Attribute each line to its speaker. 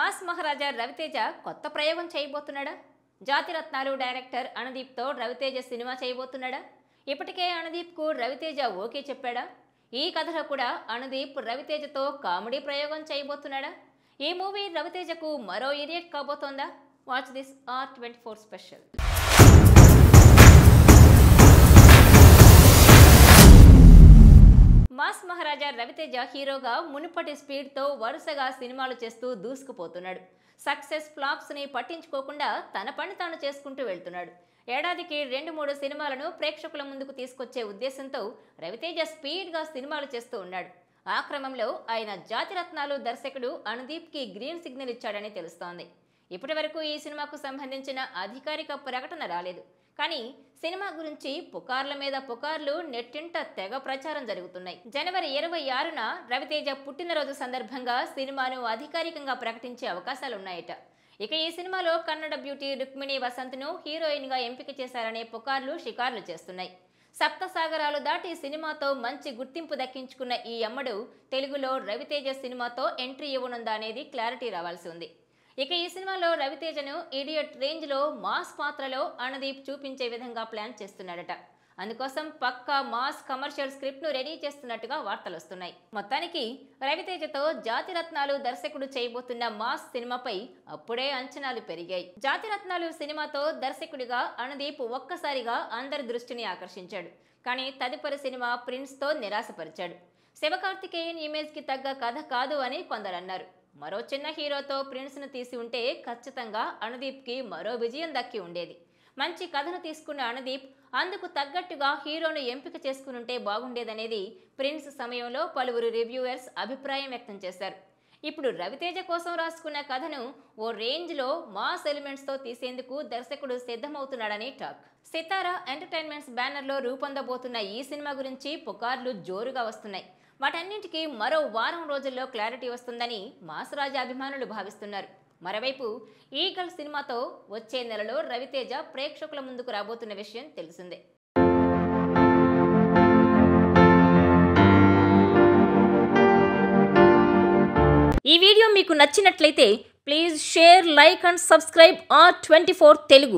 Speaker 1: Mass Maharaja Raviteja కొత్త ప్రయోగం చేయబోతున్నాడా? జాతిరత్నాలు director అనుదీప్తో Raviteja cinema చేయబోతున్నాడా? ఇప్పటికే అనుదీప్కు రవితేజ ఓకే చెప్పాడా? ఈ కథలో కూడా అనుదీప్ రవితేజతో కామెడీ ప్రయోగం చేయబోతున్నాడా? ఈ మూవీ రవితేజకు మరో ఇడియట్ కాబోతోందా? Watch this R24 special. Mass Maharaja Ravi Teja హీరోగా మునుపటి స్పీడ్తో వరుసగా సినిమాలు చేస్తూ దూసుకుపోతున్నాడు. సక్సెస్ ఫ్లాప్స్ని పట్టించుకోకుండా తన పని తాను చేసుకుంటూ వెళ్తున్నాడు. ఏడాదికి 2-3 సినిమాలను ప్రేక్షకుల ముందుకు తీసుకొచ్చే ఉద్దేశంతో రవితేజ స్పీడ్గా సినిమాలు చేస్తూ ఉన్నాడు. ఆ క్రమంలో ఆయన జాతిరత్నాలు దర్శకుడు అనుదీప్కి గ్రీన్ సిగ్నల్ ఇచ్చాడని తెలుస్తోంది. ఇప్పటి వరకు ఈ సినిమాకు సంబంధించిన అధికారిక ప్రకటన రాలేదు. కానీ సినిమా గురించి పుకార్ల మీద పుకార్లు నెట్టింట తెగ ప్రచారం జరుగుతున్నాయి. జనవరి 26న రవితేజ పుట్టినరోజు సందర్భంగా సినిమాను అధికారికంగా ప్రకటించే అవకాశాలున్నాయట. ఇక ఈ సినిమాలో కన్నడ బ్యూటీ రుక్మిణి వసంత్ను హీరోయిన్గా ఎంపిక చేశారనే పుకార్లు షికార్లు చేస్తున్నాయి. సప్తసాగరాలు దాటి సినిమాతో మంచి గుర్తింపు దక్కించుకున్న ఈ అమ్మడు తెలుగులో రవితేజ సినిమాతో ఎంట్రీ ఇవ్వనుందా అనేది క్లారిటీ రావాల్సి ఉంది. ఇక ఈ సినిమాలో రవితేజను ఇడియట్ రేంజ్లో మాస్ పాత్రలో అనుదీప్ చూపించే విధంగా ప్లాన్ చేస్తున్నాడట. అందుకోసం పక్కా మాస్ కమర్షియల్ స్క్రిప్ట్ను రెడీ చేస్తున్నట్టుగా వార్తలు వస్తున్నాయి. మొత్తానికి రవితేజతో జాతిరత్నాలు దర్శకుడు చేయబోతున్న మాస్ సినిమాపై అప్పుడే అంచనాలు పెరిగాయి. జాతిరత్నాలు సినిమాతో దర్శకుడిగా అనుదీప్ ఒక్కసారిగా అందరి దృష్టిని ఆకర్షించాడు. కానీ తదుపరి సినిమా ప్రిన్స్తో నిరాశపరిచాడు. శివకార్తికేయన్ ఇమేజ్కి తగ్గ కథ కాదు అని కొందరు అన్నారు. మరో చిన్న హీరోతో ప్రిన్స్ను తీసి ఉంటే ఖచ్చితంగా అనుదీప్కి మరో విజయం దక్కి ఉండేది. మంచి కథను తీసుకున్న అనుదీప్ అందుకు తగ్గట్టుగా హీరోను ఎంపిక చేసుకునుంటే బాగుండేదనేది ప్రిన్స్ సమయంలో పలువురు రివ్యూవర్స్ అభిప్రాయం వ్యక్తం చేశారు. ఇప్పుడు రవితేజ కోసం రాసుకున్న కథను ఓ రేంజ్లో మాస్ ఎలిమెంట్స్తో తీసేందుకు దర్శకుడు సిద్ధమవుతున్నాడని టాక్. సితారా ఎంటర్టైన్మెంట్స్ బ్యానర్లో రూపొందబోతున్న ఈ సినిమా గురించి పుకార్లు జోరుగా వస్తున్నాయి. వాటన్నింటికీ మరో వారం రోజుల్లో క్లారిటీ వస్తుందని మాస్ రాజా అభిమానులు భావిస్తున్నారు. మరోవైపు ఈగల్ సినిమాతో వచ్చే నెలలో రవితేజ ప్రేక్షకుల ముందుకు రాబోతున్న విషయం తెలిసిందే. ఈ వీడియో మీకు నచ్చినట్లయితే please share, like and subscribe R24 Telugu.